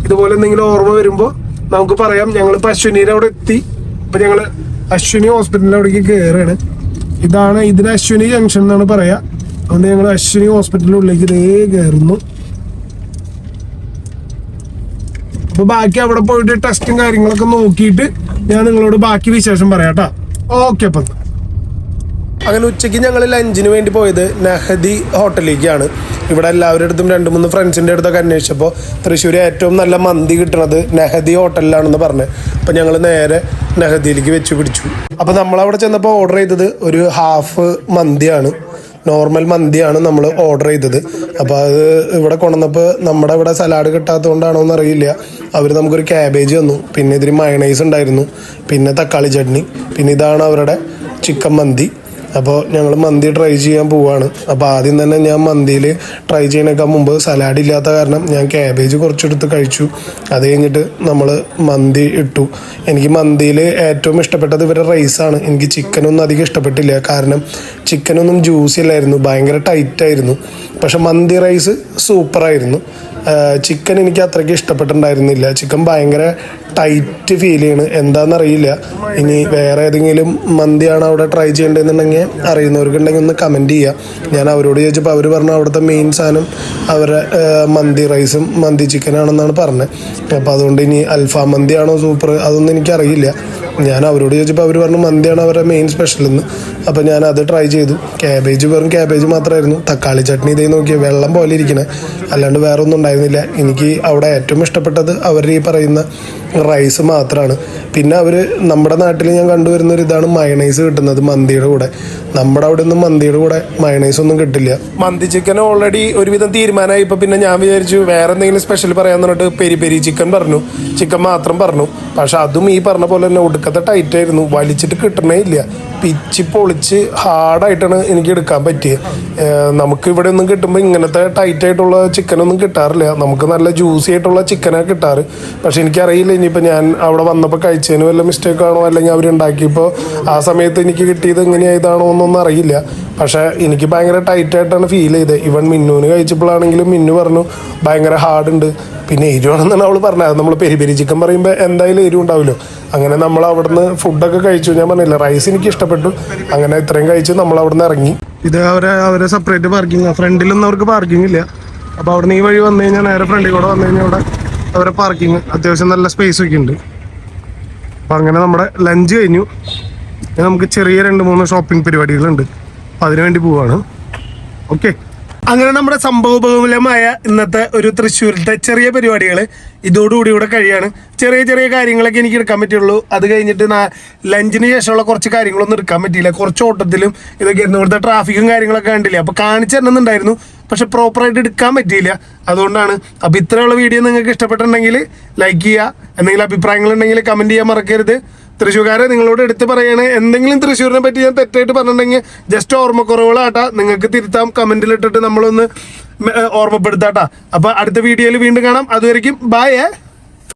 ഇതുപോലെ എന്തെങ്കിലും ഓർമ്മ വരുമ്പോ നമുക്ക് പറയാം. ഞങ്ങളിപ്പോ അശ്വിനിയുടെ അവിടെ എത്തി. ഇപ്പൊ ഞങ്ങള് അശ്വിനി ഹോസ്പിറ്റലിന്റെ അവിടേക്ക് കയറുകയാണ്. ഇതിന് അശ്വിനി ജംഗ്ഷൻ എന്നാണ് പറയാ. അതുകൊണ്ട് ഞങ്ങൾ അശ്വിനി ഹോസ്പിറ്റലിന്റെ ഉള്ളിലേക്ക് ഇതേ കയറുന്നു. അപ്പൊ ബാക്കി അവിടെ പോയിട്ട് ടെസ്റ്റും കാര്യങ്ങളൊക്കെ നോക്കിയിട്ട് ഞാൻ നിങ്ങളോട് ബാക്കി വിശേഷം പറയാം കേട്ടോ. ഓക്കെ. അപ്പം അങ്ങനെ ഉച്ചയ്ക്ക് ഞങ്ങൾ ലഞ്ചിന് വേണ്ടി പോയത് നെഹദി ഹോട്ടലിലേക്കാണ്. ഇവിടെ എല്ലാവരുടെ അടുത്തും 2-3 ഫ്രണ്ട്സിൻ്റെ അടുത്തൊക്കെ അന്വേഷിച്ചപ്പോൾ തൃശ്ശൂർ ഏറ്റവും നല്ല മന്തി കിട്ടുന്നത് നെഹദി ഹോട്ടലിലാണെന്ന് പറഞ്ഞത്. അപ്പോൾ ഞങ്ങൾ നേരെ നെഹദിയിലേക്ക് വെച്ച് പിടിച്ചു. അപ്പോൾ നമ്മളവിടെ ചെന്നപ്പോൾ ഓർഡർ ചെയ്തത് ഒരു ഹാഫ് മന്തിയാണ്, നോർമൽ മന്തിയാണ് നമ്മൾ ഓർഡർ ചെയ്തത്. അപ്പോൾ അത് ഇവിടെ കൊണ്ടുവന്നപ്പോൾ നമ്മുടെ ഇവിടെ സലാഡ് കിട്ടാത്തതുകൊണ്ടാണോ എന്നറിയില്ല, അവർ നമുക്കൊരു ക്യാബേജ് തന്നു, പിന്നെ ഇതിൽ മയണൈസ് ഉണ്ടായിരുന്നു, പിന്നെ തക്കാളി ചട്നി, പിന്നെ ഇതാണ് അവരുടെ ചിക്കൻ മന്തി. അപ്പോൾ ഞങ്ങൾ മന്തി ട്രൈ ചെയ്യാൻ പോവുകയാണ്. അപ്പോൾ ആദ്യം തന്നെ ഞാൻ മന്തിയിൽ ട്രൈ ചെയ്യുന്നതിനേക്കാൾ മുമ്പ് സലാഡ് ഇല്ലാത്ത കാരണം ഞാൻ ക്യാബേജ് കുറച്ചെടുത്ത് കഴിച്ചു. അത് കഴിഞ്ഞിട്ട് നമ്മൾ മന്തി ഇട്ടു. എനിക്ക് മന്തിയിൽ ഏറ്റവും ഇഷ്ടപ്പെട്ടത് ഇവരുടെ റൈസാണ്. എനിക്ക് ചിക്കനൊന്നും അധികം ഇഷ്ടപ്പെട്ടില്ല, കാരണം ചിക്കനൊന്നും ജ്യൂസി അല്ലായിരുന്നു, ഭയങ്കര ടൈറ്റായിരുന്നു. പക്ഷെ മന്തി റൈസ് സൂപ്പറായിരുന്നു. ചിക്കൻ എനിക്ക് അത്രയ്ക്ക് ഇഷ്ടപ്പെട്ടിട്ടുണ്ടായിരുന്നില്ല. ചിക്കൻ ഭയങ്കര ടൈറ്റ് ഫീൽ ചെയ്യണ്, എന്താണെന്നറിയില്ല. ഇനി വേറെ ഏതെങ്കിലും മന്തിയാണ് അവിടെ ട്രൈ ചെയ്യേണ്ടതെന്നുണ്ടെങ്കിൽ അറിയുന്നവർക്കുണ്ടെങ്കിൽ ഒന്ന് കമൻറ്റ് ചെയ്യുക. ഞാൻ അവരോട് ചോദിച്ചപ്പോൾ അവർ പറഞ്ഞു അവിടുത്തെ മെയിൻ സാധനം അവരുടെ മന്തി റൈസും മന്തി ചിക്കനാണെന്നാണ് പറഞ്ഞത്. അപ്പോൾ അതുകൊണ്ട് ഇനി അൽഫാം മന്തിയാണോ സൂപ്പർ അതൊന്നും എനിക്കറിയില്ല. ഞാൻ അവരോട് ചോദിച്ചപ്പോൾ അവർ പറഞ്ഞു മന്തിയാണ് അവരുടെ മെയിൻ സ്പെഷ്യൽ എന്ന്. അപ്പോൾ ഞാൻ അത് ട്രൈ ചെയ്തു. വെറും ക്യാബേജ് മാത്രമായിരുന്നു. തക്കാളി ചട്നി ഇതേ നോക്കിയ വെള്ളം പോലെ ഇരിക്കണേ, അല്ലാണ്ട് വേറെ ഒന്നും ഉണ്ടായിരുന്നില്ല. എനിക്ക് അവിടെ ഏറ്റവും ഇഷ്ടപ്പെട്ടത് അവരുടെ ഈ പറയുന്ന റൈസ് മാത്രമാണ്. പിന്നെ അവർ നമ്മുടെ നാട്ടിൽ ഞാൻ കണ്ടുവരുന്ന ഒരു ഇതാണ് മയണൈസ് കിട്ടുന്നത് മന്തിയുടെ കൂടെ. നമ്മുടെ അവിടെ ഒന്നും മന്തിയുടെ കൂടെ മയണൈസ് ഒന്നും കിട്ടില്ല. മന്തി ചിക്കൻ ഓൾറെഡി ഒരുവിധം തീരുമാനമായി. ഇപ്പോൾ പിന്നെ ഞാൻ വിചാരിച്ചു വേറെ എന്തെങ്കിലും സ്പെഷ്യൽ പറയാമെന്ന് പറഞ്ഞിട്ട് പെരി പെരി ചിക്കൻ പറഞ്ഞു, ചിക്കൻ മാത്രം പറഞ്ഞു. പക്ഷെ അതും ഈ പറഞ്ഞ പോലെ തന്നെ ഒടുക്കത്തെ ടൈറ്റ് ആയിരുന്നു, വലിച്ചിട്ട് കിട്ടണേ ഇല്ല. പിച്ച് പൊളിച്ച് ഹാർഡായിട്ടാണ് എനിക്ക് എടുക്കാൻ പറ്റിയത്. നമുക്ക് ഇവിടെ ഒന്നും കിട്ടുമ്പോൾ ഇങ്ങനത്തെ ടൈറ്റ് ആയിട്ടുള്ള ചിക്കനൊന്നും കിട്ടാറില്ല, നമുക്ക് നല്ല ജ്യൂസി ആയിട്ടുള്ള ചിക്കനാണ് കിട്ടാറ്. പക്ഷെ എനിക്കറിയില്ല ഇനിയിപ്പോൾ ഞാൻ അവിടെ വന്നപ്പോൾ കഴിച്ചതിന് വല്ല മിസ്റ്റേക്കാണോ അല്ലെങ്കിൽ അവരുണ്ടാക്കിയപ്പോൾ ആ സമയത്ത് എനിക്ക് കിട്ടിയത് എങ്ങനെയായതാണോ എന്നൊന്നും അറിയില്ല. പക്ഷേ എനിക്ക് ഭയങ്കര ടൈറ്റായിട്ടാണ് ഫീൽ ചെയ്തത്. ഇവൻ മിന്നുവിന് കഴിച്ചപ്പോഴാണെങ്കിലും മിന്നു പറഞ്ഞു ഭയങ്കര ഹാർഡുണ്ട്. പിന്നെ എരിവാണെന്നാണ് അവൾ പറഞ്ഞത്. നമ്മൾ പെരി പെരി ചിക്കൻ പറയുമ്പോൾ എന്തായാലും എരിവ് ഉണ്ടാവുമല്ലോ. അങ്ങനെ നമ്മൾ അവിടുന്ന് ഫുഡൊക്കെ കഴിച്ചു. ഞാൻ പറഞ്ഞില്ല റൈസ് എനിക്ക് ഇഷ്ടപ്പെട്ടു. അങ്ങനെ ഇത്രയും കഴിച്ച് നമ്മൾ അവിടുന്ന് ഇറങ്ങി. ഇത് അവരെ സെപ്പറേറ്റ് പാർക്കിംഗ്, ഫ്രണ്ടിലൊന്നും അവർക്ക് പാർക്കിംഗ് ഇല്ല. അപ്പോൾ അവിടെ നിന്ന് ഈ വഴി വന്നു കഴിഞ്ഞാൽ നേരെ ഫ്രണ്ടിൽ കൂടെ വന്നു കഴിഞ്ഞാൽ അവിടെ അവരെ പാർക്കിംഗ് അത്യാവശ്യം നല്ല സ്പേസ് ഒക്കെ ഉണ്ട്. അപ്പം അങ്ങനെ നമ്മുടെ ലഞ്ച് കഴിഞ്ഞു. നമുക്ക് ചെറിയ 2-3 ഷോപ്പിംഗ് പരിപാടികളുണ്ട്, അപ്പം അതിനുവേണ്ടി പോവാണ്. ഓക്കെ. അങ്ങനെ നമ്മുടെ സംഭവബഹുലമായ ഇന്നത്തെ ഒരു തൃശ്ശൂരിലത്തെ ചെറിയ പരിപാടികൾ ഇതോടുകൂടി ഇവിടെ കഴിയാണ്. ചെറിയ ചെറിയ കാര്യങ്ങളൊക്കെ എനിക്ക് എടുക്കാൻ പറ്റുള്ളൂ. അത് കഴിഞ്ഞിട്ട് ലഞ്ചിന് ശേഷമുള്ള കുറച്ച് കാര്യങ്ങളൊന്നും എടുക്കാൻ പറ്റിയില്ല. കുറച്ച് ഓട്ടത്തിലും ഇതൊക്കെ ആയിരുന്നു. ഇവിടുത്തെ ട്രാഫിക്കും കാര്യങ്ങളൊക്കെ കണ്ടില്ല. അപ്പോൾ കാണിച്ചു തരുന്നുണ്ടായിരുന്നു, പക്ഷെ പ്രോപ്പറായിട്ട് എടുക്കാൻ പറ്റിയില്ല. അതുകൊണ്ടാണ്. അപ്പോൾ ഇത്രയുള്ള വീഡിയോ നിങ്ങൾക്ക് ഇഷ്ടപ്പെട്ടിട്ടുണ്ടെങ്കിൽ ലൈക്ക് ചെയ്യുക. എന്തെങ്കിലും അഭിപ്രായങ്ങളുണ്ടെങ്കിൽ കമൻറ്റ് ചെയ്യാൻ മറക്കരുത്. തൃശ്ശൂർക്കാരെ നിങ്ങളോട് എടുത്ത് പറയണേ, എന്തെങ്കിലും തൃശ്ശൂരിനെ പറ്റി ഞാൻ തെറ്റായിട്ട് പറഞ്ഞിട്ടുണ്ടെങ്കിൽ ജസ്റ്റ് ഓർമ്മക്കുറവുകളാട്ടാ, നിങ്ങൾക്ക് തിരുത്താം. കമൻറ്റിലിട്ടിട്ട് നമ്മളൊന്ന് ഓർമ്മപ്പെടുത്താട്ടാ. അപ്പോൾ അടുത്ത വീഡിയോയിൽ വീണ്ടും കാണാം. അതുവരെയ്ക്കും ബൈ.